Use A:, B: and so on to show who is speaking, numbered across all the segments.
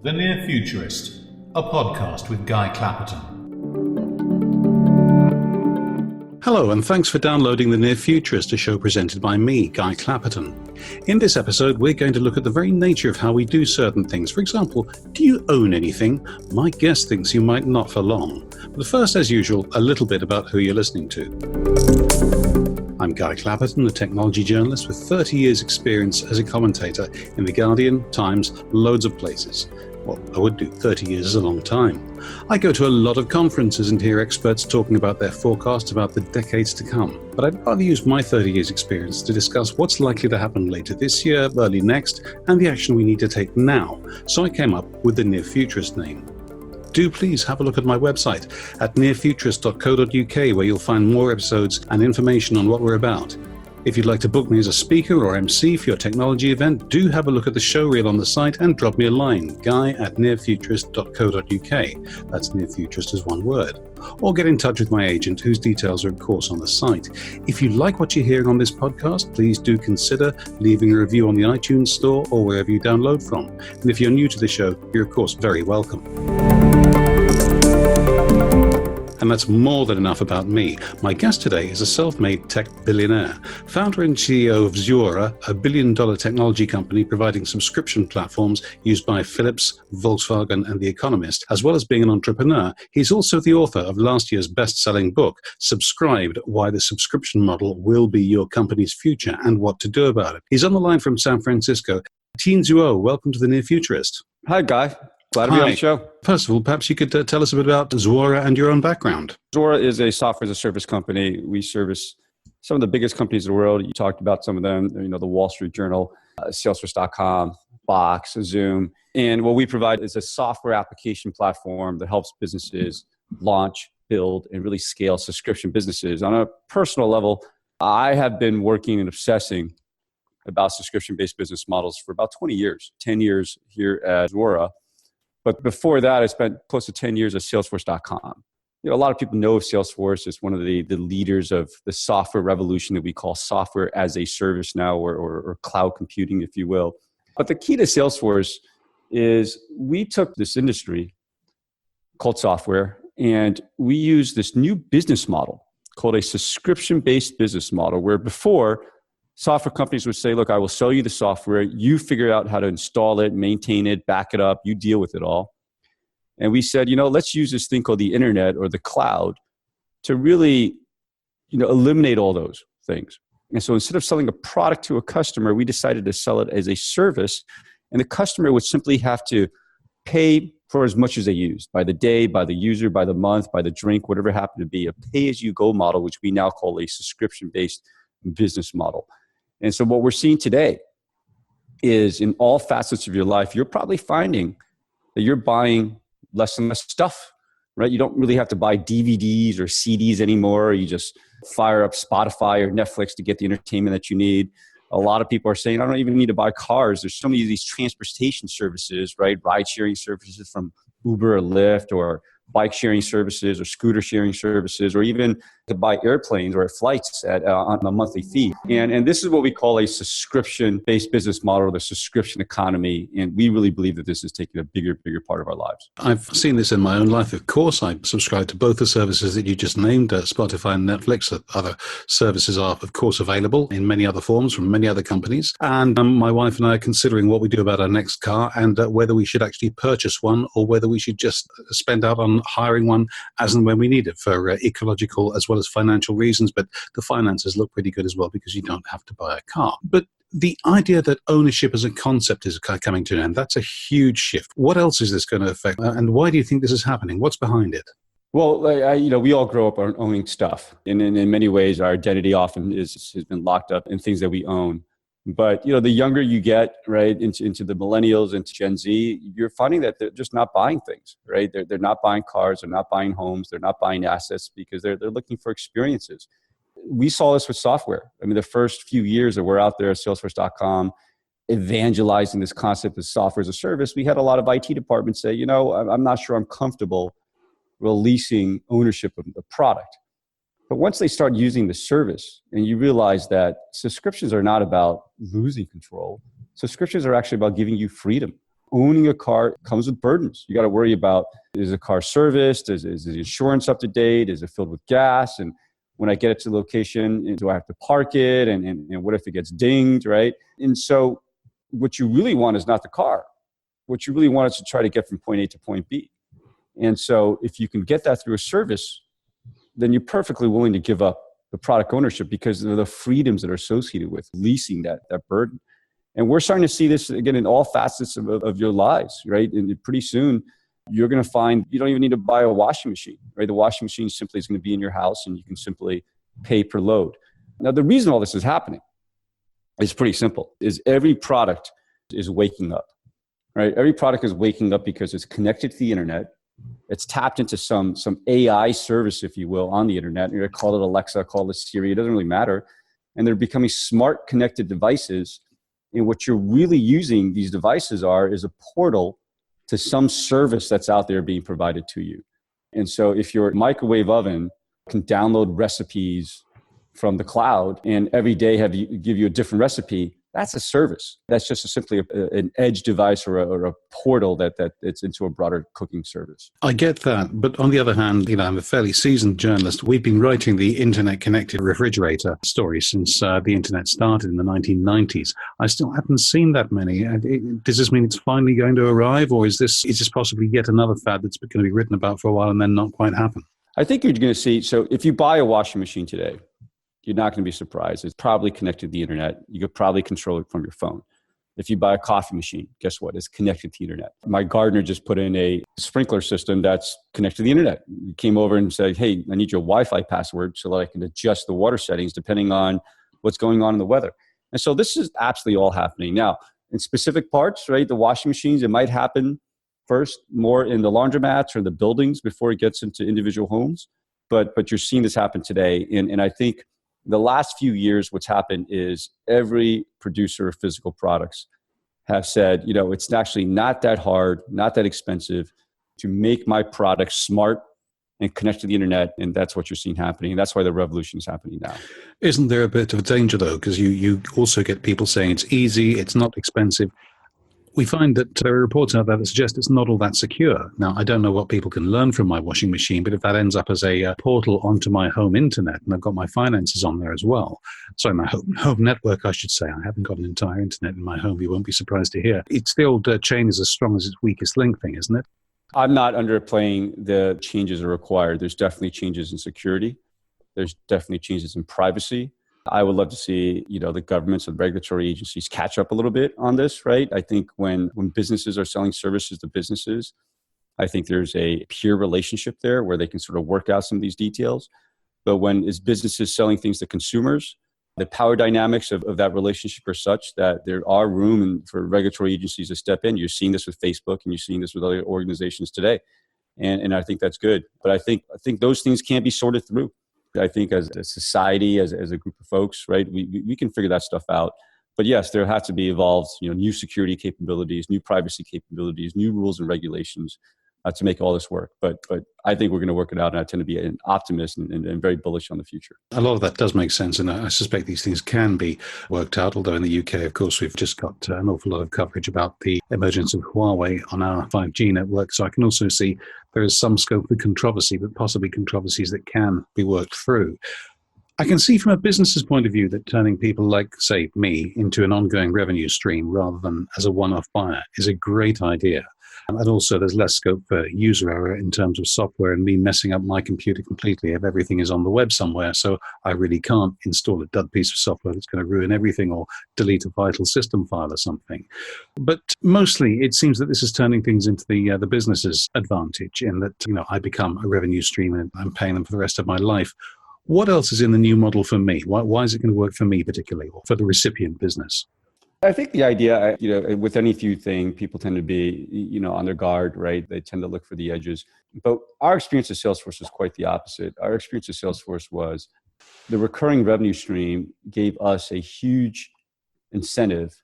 A: The Near Futurist, a podcast with Guy Clapperton. Hello, and thanks for downloading The Near Futurist, a show presented by me, Guy Clapperton. In this episode, we're going to look at the very nature of how we do certain things. For example, do you own anything? My guest thinks you might not for long. But first, as usual, a little bit about who you're listening to. I'm Guy Clapperton, a technology journalist with 30 years' experience as a commentator in The Guardian, Times, loads of places. Well, I would do 30 years is a long time. I go to a lot of conferences and hear experts talking about their forecasts about the decades to come. But I'd rather use my 30 years' experience to discuss what's likely to happen later this year, early next, and the action we need to take now. So I came up with the Near Futurist name. Do please have a look at my website at nearfuturist.co.uk, where you'll find more episodes and information on what we're about. If you'd like to book me as a speaker or MC for your technology event, do have a look at the show reel on the site and drop me a line, guy@nearfuturist.co.uk. That's nearfuturist as one word. Or get in touch with my agent, whose details are of course on the site. If you like what you're hearing on this podcast, please do consider leaving a review on the iTunes store or wherever you download from. And if you're new to the show, you're of course very welcome. And that's more than enough about me. My guest today is a self-made tech billionaire, founder and CEO of Zuora, a billion-dollar technology company providing subscription platforms used by Philips, Volkswagen, and The Economist. As well as being an entrepreneur, he's also the author of last year's best-selling book, Subscribed: Why the Subscription Model Will Be Your Company's Future and What to Do About It. He's on the line from San Francisco. Tien Tzuo, welcome to the Near Futurist.
B: Hi, Guy. Glad to be on the show.
A: First of all, perhaps you could tell us a bit about Zuora and your own background.
B: Zuora is a software as a service company. We service some of the biggest companies in the world. You talked about some of them, the Wall Street Journal, Salesforce.com, Box, Zoom. And what we provide is a software application platform that helps businesses launch, build, and really scale subscription businesses. On a personal level, I have been working and obsessing about subscription-based business models for about 20 years, 10 years here at Zuora. But before that, I spent close to 10 years at Salesforce.com. A lot of people know of Salesforce as one of the leaders of the software revolution that we call software as a service now, or cloud computing, if you will. But the key to Salesforce is we took this industry called software, and we used this new business model called a subscription-based business model, where before, software companies would say, look, I will sell you the software. You figure out how to install it, maintain it, back it up. You deal with it all. And we said, let's use this thing called the internet or the cloud to really, eliminate all those things. And so instead of selling a product to a customer, we decided to sell it as a service. And the customer would simply have to pay for as much as they used, by the day, by the user, by the month, by the drink, whatever it happened to be, a pay-as-you-go model, which we now call a subscription-based business model. And so what we're seeing today is in all facets of your life, you're probably finding that you're buying less and less stuff, right? You don't really have to buy DVDs or CDs anymore. You just fire up Spotify or Netflix to get the entertainment that you need. A lot of people are saying, I don't even need to buy cars. There's so many of these transportation services, right? Ride sharing services from Uber or Lyft, or bike sharing services or scooter sharing services, or even to buy airplanes or flights on a monthly fee. And this is what we call a subscription-based business model, the subscription economy. And we really believe that this is taking a bigger part of our lives.
A: I've seen this in my own life. Of course, I subscribe to both the services that you just named, Spotify and Netflix. Other services are, of course, available in many other forms from many other companies. And my wife and I are considering what we do about our next car, and whether we should actually purchase one or whether we should just spend out on hiring one as and when we need it for ecological as well as financial reasons. But the finances look pretty good as well because you don't have to buy a car. But the idea that ownership as a concept is coming to an end, that's a huge shift. What else is this going to affect? And why do you think this is happening? What's behind it?
B: Well, we all grow up owning stuff. And in many ways, our identity often has been locked up in things that we own. But, the younger you get, right, into the millennials, into Gen Z, you're finding that they're just not buying things, right? They're not buying cars, they're not buying homes, they're not buying assets because they're looking for experiences. We saw this with software. I mean, the first few years that we're out there at Salesforce.com evangelizing this concept of software as a service, we had a lot of IT departments say, I'm not sure I'm comfortable releasing ownership of the product. But once they start using the service and you realize that subscriptions are not about losing control, subscriptions are actually about giving you freedom. owning a car comes with burdens. You got to worry about, is the car serviced? Is the insurance up to date? Is it filled with gas? And when I get it to the location, do I have to park it? And what if it gets dinged, right? And so what you really want is not the car. What you really want is to try to get from point A to point B. And so if you can get that through a service, then you're perfectly willing to give up the product ownership because of the freedoms that are associated with leasing that burden. And we're starting to see this again in all facets of your lives, right? And pretty soon you're going to find you don't even need to buy a washing machine, right? The washing machine simply is going to be in your house and you can simply pay per load. Now, the reason all this is happening is pretty simple, is every product is waking up, right? Every product is waking up because it's connected to the internet. It's tapped into some AI service, if you will, on the internet. You're going to call it Alexa, call it Siri. It doesn't really matter. And they're becoming smart connected devices. And what you're really using these devices is a portal to some service that's out there being provided to you. And so if your microwave oven can download recipes from the cloud and every day give you a different recipe, that's a service. That's just simply an edge device or a portal that it's into a broader cooking service.
A: I get that. But on the other hand, I'm a fairly seasoned journalist. We've been writing the internet-connected refrigerator story since the internet started in the 1990s. I still haven't seen that many. Does this mean it's finally going to arrive, or is this possibly yet another fad that's going to be written about for a while and then not quite happen?
B: I think you're going to see, so if you buy a washing machine today, you're not going to be surprised. It's probably connected to the internet. You could probably control it from your phone. If you buy a coffee machine, guess what? It's connected to the internet. My gardener just put in a sprinkler system that's connected to the internet. He came over and said, hey, I need your Wi-Fi password so that I can adjust the water settings depending on what's going on in the weather. And so this is absolutely all happening. Now, in specific parts, right, the washing machines, it might happen first more in the laundromats or the buildings before it gets into individual homes. But you're seeing this happen today. And I think the last few years, what's happened is every producer of physical products have said, it's actually not that hard, not that expensive to make my product smart and connect to the internet. And that's what you're seeing happening. And that's why the revolution is happening now.
A: Isn't there a bit of a danger, though? Because you also get people saying it's easy, it's not expensive. We find that there are reports out there that suggest it's not all that secure. Now, I don't know what people can learn from my washing machine, but if that ends up as a portal onto my home internet, and I've got my finances on there as well, sorry, my home network, I should say. I haven't got an entire internet in my home, you won't be surprised to hear. It's the old chain is as strong as its weakest link thing, isn't it?
B: I'm not underplaying the changes are required. There's definitely changes in security. There's definitely changes in privacy. I would love to see, the governments and regulatory agencies catch up a little bit on this, right? I think when businesses are selling services to businesses, I think there's a peer relationship there where they can sort of work out some of these details. But when is businesses selling things to consumers, the power dynamics of that relationship are such that there are room for regulatory agencies to step in. You're seeing this with Facebook and you're seeing this with other organizations today. And I think that's good. But I think those things can't be sorted through. I think as a society, as a group of folks, right, we can figure that stuff out. But yes, there has to be evolved, new security capabilities, new privacy capabilities, new rules and regulations to make all this work. But I think we're going to work it out, and I tend to be an optimist and very bullish on the future.
A: A lot of that does make sense, and I suspect these things can be worked out, although in the UK, of course, we've just got an awful lot of coverage about the emergence of Huawei on our 5G network, so I can also see there is some scope for controversy, but possibly controversies that can be worked through. I can see from a business's point of view that turning people like, say, me into an ongoing revenue stream rather than as a one-off buyer is a great idea. And also there's less scope for user error in terms of software and me messing up my computer completely if everything is on the web somewhere. So I really can't install a dud piece of software that's going to ruin everything or delete a vital system file or something. But mostly it seems that this is turning things into the business's advantage in that, I become a revenue stream and I'm paying them for the rest of my life. What else is in the new model for me? Why is it going to work for me particularly, or for the recipient business?
B: I think the idea, with any few thing, people tend to be, on their guard, right? They tend to look for the edges. But our experience at Salesforce was quite the opposite. Our experience at Salesforce was the recurring revenue stream gave us a huge incentive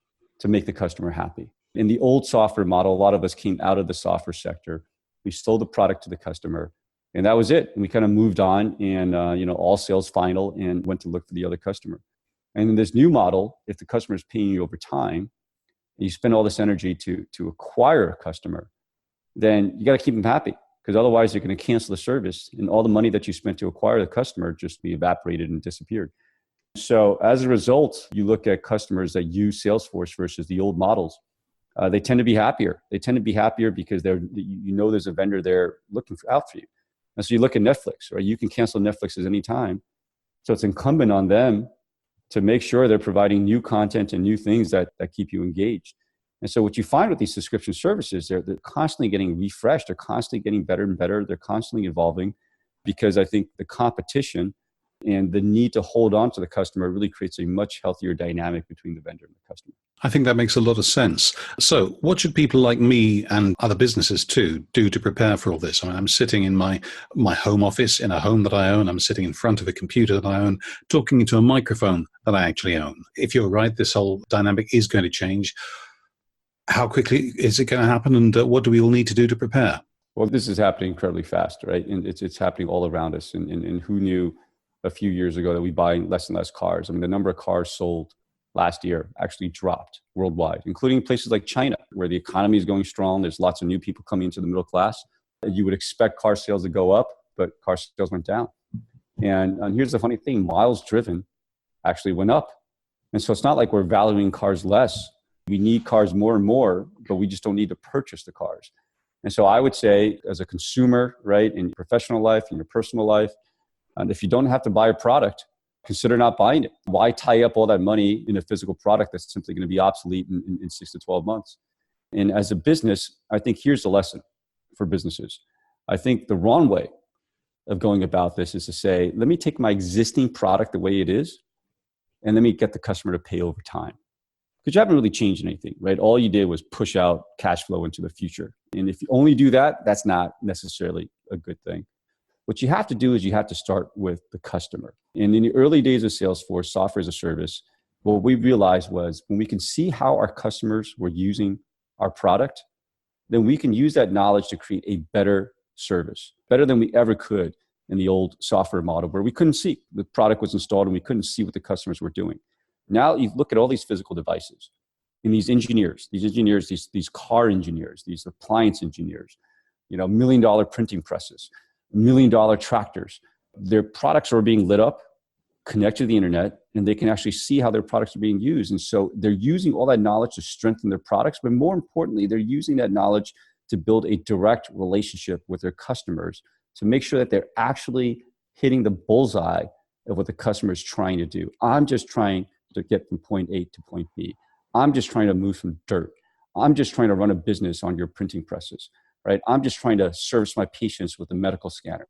B: to make the customer happy. In the old software model, a lot of us came out of the software sector. We sold the product to the customer. And that was it. And we kind of moved on and, all sales final and went to look for the other customer. And in this new model, if the customer is paying you over time you spend all this energy to acquire a customer, then you got to keep them happy, because otherwise you're going to cancel the service and all the money that you spent to acquire the customer just be evaporated and disappeared. So as a result, you look at customers that use Salesforce versus the old models. They tend to be happier. They tend to be happier because there's a vendor there looking out for you. And so you look at Netflix, right? You can cancel Netflix at any time. So it's incumbent on them to make sure they're providing new content and new things that keep you engaged. And so what you find with these subscription services, they're constantly getting refreshed. They're constantly getting better and better. They're constantly evolving, because I think the competition and the need to hold on to the customer really creates a much healthier dynamic between the vendor and the customer.
A: I think that makes a lot of sense. So what should people like me and other businesses too do to prepare for all this? I mean, I'm sitting in my home office in a home that I own. I'm sitting in front of a computer that I own, talking into a microphone that I actually own. If you're right, this whole dynamic is going to change. How quickly is it going to happen, and what do we all need to do to prepare?
B: Well, this is happening incredibly fast, right? And it's happening all around us. And who knew a few years ago that we buy less and less cars? I mean, the number of cars sold last year actually dropped worldwide, including places like China, where the economy is going strong. There's lots of new people coming into the middle class. You would expect car sales to go up, but car sales went down. And here's the funny thing, miles driven actually went up. And so it's not like we're valuing cars less. We need cars more and more, but we just don't need to purchase the cars. And so I would say, as a consumer, right, in your professional life, in your personal life, and if you don't have to buy a product, consider not buying it. Why tie up all that money in a physical product that's simply going to be obsolete in 6 to 12 months? And as a business, I think here's the lesson for businesses. I think the wrong way of going about this is to say, let me take my existing product the way it is, and let me get the customer to pay over time. Because you haven't really changed anything, right? All you did was push out cash flow into the future. And if you only do that, that's not necessarily a good thing. What you have to do is you have to start with the customer. And in the early days of Salesforce, software as a service, what we realized was when we can see how our customers were using our product, then we can use that knowledge to create a better service, better than we ever could in the old software model, where we couldn't see. The product was installed and we couldn't see what the customers were doing. Now you look at all these physical devices and these engineers, these car engineers, these appliance engineers, $1 million printing presses, $1 million tractors. Their products are being lit up, connected to the internet, and they can actually see how their products are being used. And so they're using all that knowledge to strengthen their products, but more importantly, they're using that knowledge to build a direct relationship with their customers to make sure that they're actually hitting the bullseye of what the customer is trying to do. I'm just trying to get from point A to point B. I'm just trying to move some dirt. I'm just trying to run a business on your printing presses, right? I'm just trying to service my patients with the medical scanners.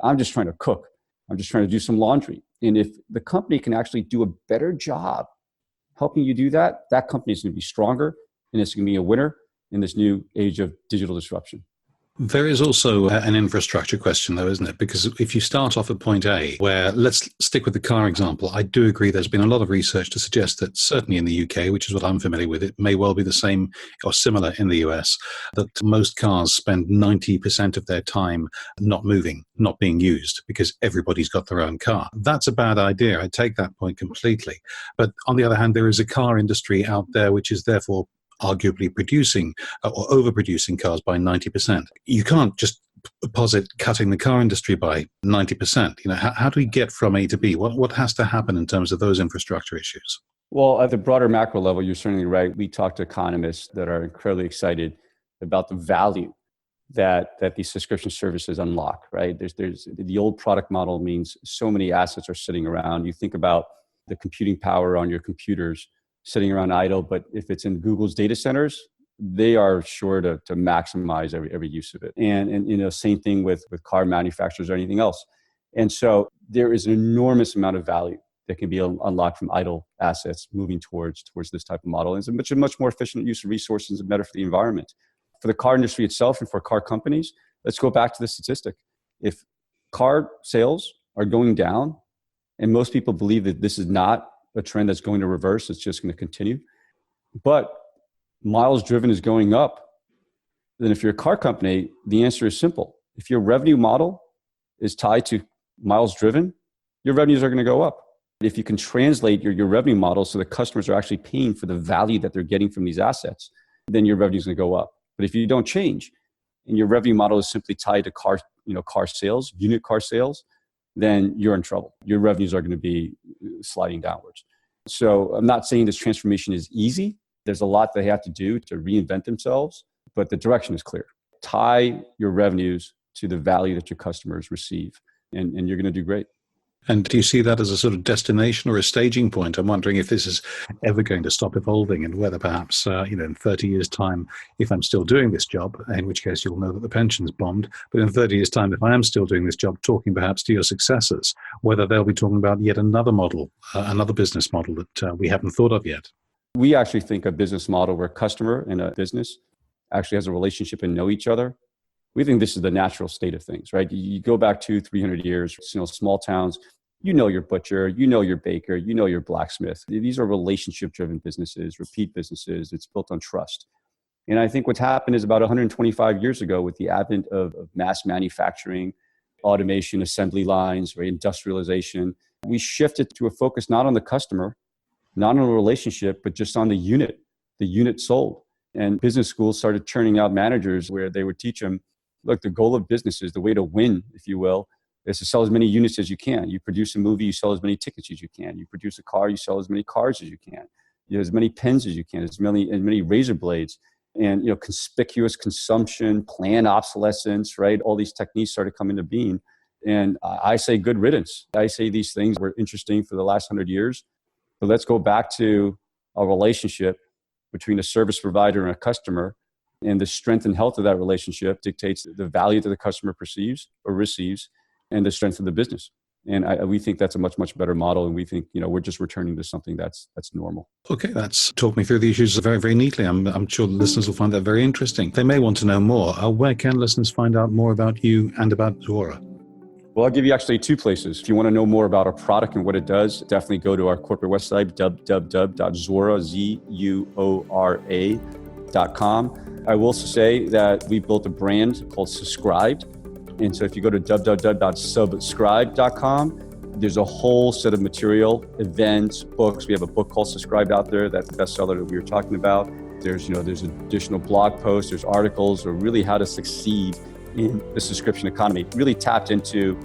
B: I'm just trying to cook. I'm just trying to do some laundry. And if the company can actually do a better job helping you do that, that company is going to be stronger, and it's going to be a winner in this new age of digital disruption.
A: There is also an infrastructure question, though, isn't it? Because if you start off at point A, where let's stick with the car example, I do agree there's been a lot of research to suggest that certainly in the UK, which is what I'm familiar with, it may well be the same or similar in the US, that most cars spend 90% of their time not moving, not being used, because everybody's got their own car. That's a bad idea. I take that point completely. But on the other hand, there is a car industry out there which is therefore arguably producing or overproducing cars by 90%. You can't just posit cutting the car industry by 90%. How do we get from A to B? What has to happen in terms of those infrastructure issues?
B: Well, at the broader macro level, you're certainly right. We talk to economists that are incredibly excited about the value that these subscription services unlock, right? There's the old product model means so many assets are sitting around. You think about the computing power on your computers sitting around idle, but if it's in Google's data centers, they are sure to maximize every use of it. And same thing with car manufacturers or anything else. And so there is an enormous amount of value that can be unlocked from idle assets moving towards this type of model. And it's a much more efficient use of resources and better for the environment. For the car industry itself and for car companies, let's go back to the statistic. If car sales are going down, and most people believe that this is not a trend that's going to reverse, it's just going to continue, but miles driven is going up, then if you're a car company, the answer is simple. If your revenue model is tied to miles driven, your revenues are going to go up. If you can translate your revenue model so the customers are actually paying for the value that they're getting from these assets, then your revenue is going to go up. But if you don't change and your revenue model is simply tied to car sales, unit car sales, then you're in trouble. Your revenues are going to be sliding downwards. So I'm not saying this transformation is easy. There's a lot they have to do to reinvent themselves, but the direction is clear. Tie your revenues to the value that your customers receive, and you're going to do great.
A: And do you see that as a sort of destination or a staging point? I'm wondering if this is ever going to stop evolving, and whether perhaps, in 30 years' time, if I'm still doing this job, in which case you'll know that the pension's bombed, but in 30 years' time, if I am still doing this job, talking perhaps to your successors, whether they'll be talking about yet another model, another business model that we haven't thought of yet.
B: We actually think a business model where a customer and a business actually has a relationship and know each other. We think this is the natural state of things, right? You go back 200-300 years, small towns, your butcher, your baker, your blacksmith. These are relationship-driven businesses, repeat businesses. It's built on trust. And I think what's happened is about 125 years ago with the advent of mass manufacturing, automation, assembly lines, right, industrialization, we shifted to a focus not on the customer, not on a relationship, but just on the unit sold. And business schools started churning out managers where they would teach them, look, the goal of business is the way to win, if you will, is to sell as many units as you can. You produce a movie, you sell as many tickets as you can. You produce a car, you sell as many cars as you can. As many pens as you can, as many razor blades. And conspicuous consumption, planned obsolescence, right? All these techniques started coming to being. And I say good riddance. I say these things were interesting for the last 100 years. But let's go back to a relationship between a service provider and a customer. And the strength and health of that relationship dictates the value that the customer perceives or receives, and the strength of the business. And we think that's a much, much better model. And we think, we're just returning to something that's normal.
A: Okay, that's talked me through the issues very, very neatly. I'm sure the listeners will find that very interesting. They may want to know more. Where can listeners find out more about you and about Zuora?
B: Well, I'll give you actually two places. If you want to know more about our product and what it does, definitely go to our corporate website, www.zuora.com. I will say that we built a brand called Subscribed. And so if you go to www.subscribe.com, there's a whole set of material, events, books. We have a book called Subscribed out there. That's the bestseller that we were talking about. There's additional blog posts, there's articles, or really how to succeed in the subscription economy. Really tapped into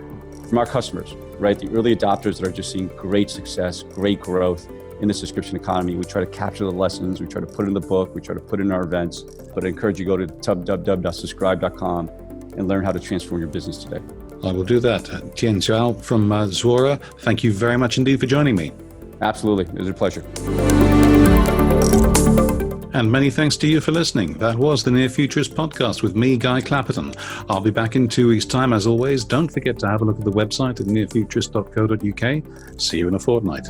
B: from our customers, right? The early adopters that are just seeing great success, great growth in the subscription economy. We try to capture the lessons. We try to put in the book. We try to put in our events. But I encourage you to go to www.subscribe.com and learn how to transform your business today.
A: I will do that. Tien Tzuo from Zuora, thank you very much indeed for joining me.
B: Absolutely. It was a pleasure.
A: And many thanks to you for listening. That was the Near Futurist podcast with me, Guy Clapperton. I'll be back in 2 weeks' time as always. Don't forget to have a look at the website at nearfuturist.co.uk. See you in a fortnight.